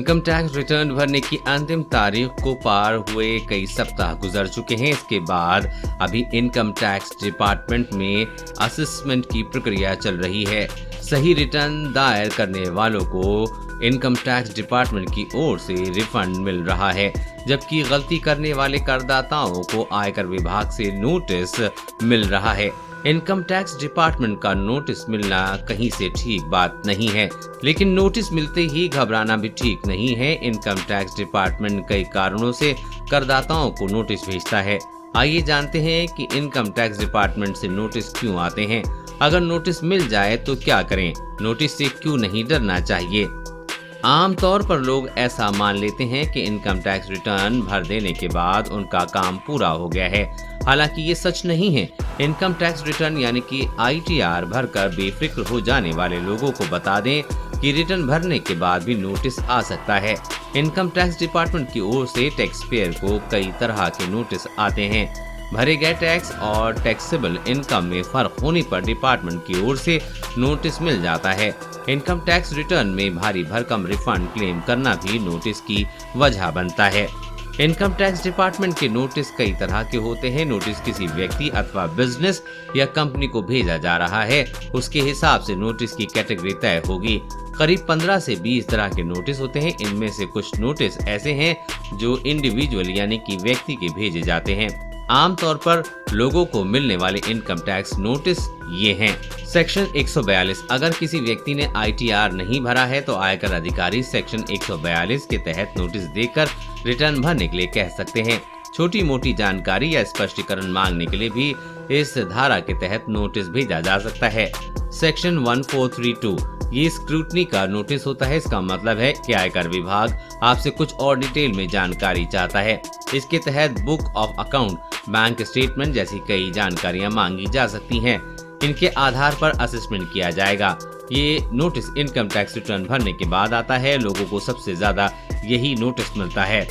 Income tax return भरने की अंतिम तारीख को पार हुए कई सप्ताह गुजर चुके हैं। इसके बाद अभी इनकम टैक्स डिपार्टमेंट में असेसमेंट की प्रक्रिया चल रही है। सही रिटर्न दायर करने वालों को इनकम टैक्स डिपार्टमेंट की ओर से रिफंड मिल रहा है, जबकि गलती करने वाले करदाताओं को आयकर विभाग से नोटिस मिल रहा है। इनकम टैक्स डिपार्टमेंट का नोटिस मिलना कहीं से ठीक बात नहीं है, लेकिन नोटिस मिलते ही घबराना भी ठीक नहीं है। इनकम टैक्स डिपार्टमेंट कई कारणों से करदाताओं को नोटिस भेजता है। आइए जानते हैं कि इनकम टैक्स डिपार्टमेंट से नोटिस क्यों आते हैं। अगर नोटिस मिल जाए तो क्या करें, नोटिस से क्यों नहीं डरना चाहिए। आमतौर पर लोग ऐसा मान लेते हैं कि इनकम टैक्स रिटर्न भर देने के बाद उनका काम पूरा हो गया है। हालांकि ये सच नहीं है। इनकम टैक्स रिटर्न यानी कि ITR भरकर बेफिक्र हो जाने वाले लोगों को बता दें कि रिटर्न भरने के बाद भी नोटिस आ सकता है। इनकम टैक्स डिपार्टमेंट की ओर से टैक्स पेयर को कई तरह के नोटिस आते हैं। भरे गए टैक्स और टैक्सेबल इनकम में फर्क होने पर डिपार्टमेंट की ओर से नोटिस मिल जाता है। इनकम टैक्स रिटर्न में भारी भरकम रिफंड क्लेम करना भी नोटिस की वजह बनता है। इनकम टैक्स डिपार्टमेंट के नोटिस कई तरह के होते हैं। नोटिस किसी व्यक्ति अथवा बिजनेस या कंपनी को भेजा जा रहा है, उसके हिसाब से नोटिस की कैटेगरी तय होगी। करीब 15 से 20 तरह के नोटिस होते हैं। इनमें से कुछ नोटिस ऐसे हैं जो इंडिविजुअल यानी कि व्यक्ति के भेजे जाते हैं। आमतौर पर लोगों को मिलने वाले इनकम टैक्स नोटिस ये हैं। सेक्शन 142, अगर किसी व्यक्ति ने ITR नहीं भरा है तो आयकर अधिकारी सेक्शन 142 के तहत नोटिस देकर रिटर्न भरने के लिए कह सकते हैं। छोटी मोटी जानकारी या स्पष्टीकरण मांगने के लिए भी इस धारा के तहत नोटिस भेजा जा सकता है। सेक्शन 1432, ये स्क्रूटनी का नोटिस होता है। इसका मतलब है कि आयकर विभाग आपसे कुछ और डिटेल में जानकारी चाहता है। इसके तहत book of account, bank statement जैसी कई जानकारियां मांगी जा सकती हैं। इनके आधार पर असेसमेंट किया जाएगा। ये नोटिस इनकम टैक्स रिटर्न भरने के बाद आता है। लोगों को सबसे ज्यादा यही नोटिस मिलता है।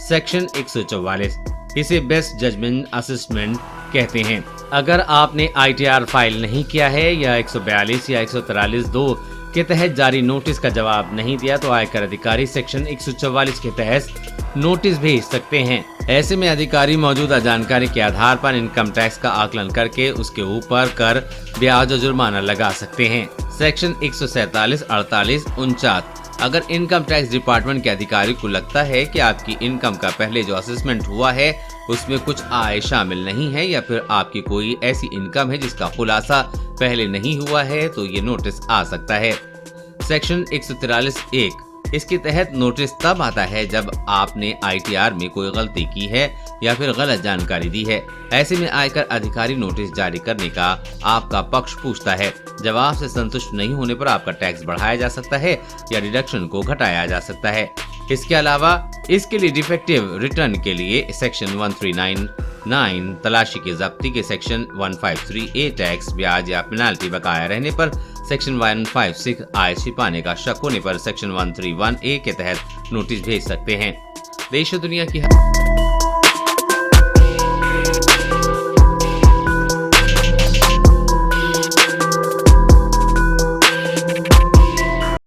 सेक्शन 144, इसे बेस्ट जजमेंट असेसमेंट कहते हैं। अगर आपने ITR फाइल नहीं किया है या 142 या 143(2) के तहत जारी नोटिस का जवाब नहीं दिया तो आयकर अधिकारी सेक्शन 144 के तहत नोटिस भेज सकते हैं। ऐसे में अधिकारी मौजूदा जानकारी के आधार पर इनकम टैक्स का आकलन करके उसके ऊपर कर, ब्याज और जुर्माना लगा सकते हैं। सेक्शन 147, 48, 49, अगर इनकम टैक्स डिपार्टमेंट के अधिकारी को लगता है कि आपकी इनकम का पहले जो असेसमेंट हुआ है उसमें कुछ आय शामिल नहीं है या फिर आपकी कोई ऐसी इनकम है जिसका खुलासा पहले नहीं हुआ है तो ये नोटिस आ सकता है। सेक्शन 143(1), इसके तहत नोटिस तब आता है जब आपने ITR में कोई गलती की है या फिर गलत जानकारी दी है। ऐसे में आयकर अधिकारी नोटिस जारी करने का आपका पक्ष पूछता है। जवाब से संतुष्ट नहीं होने पर आपका टैक्स बढ़ाया जा सकता है या डिडक्शन को घटाया जा सकता है। इसके अलावा इसके लिए डिफेक्टिव रिटर्न के लिए सेक्शन 1399, तलाशी की जब्ती के सेक्शन 153A, टैक्स, ब्याज या पेनाल्टी बकाया रहने पर सेक्शन 156, आय छिपाने का शक होने पर सेक्शन 131A के तहत नोटिस भेज सकते हैं। देश और दुनिया की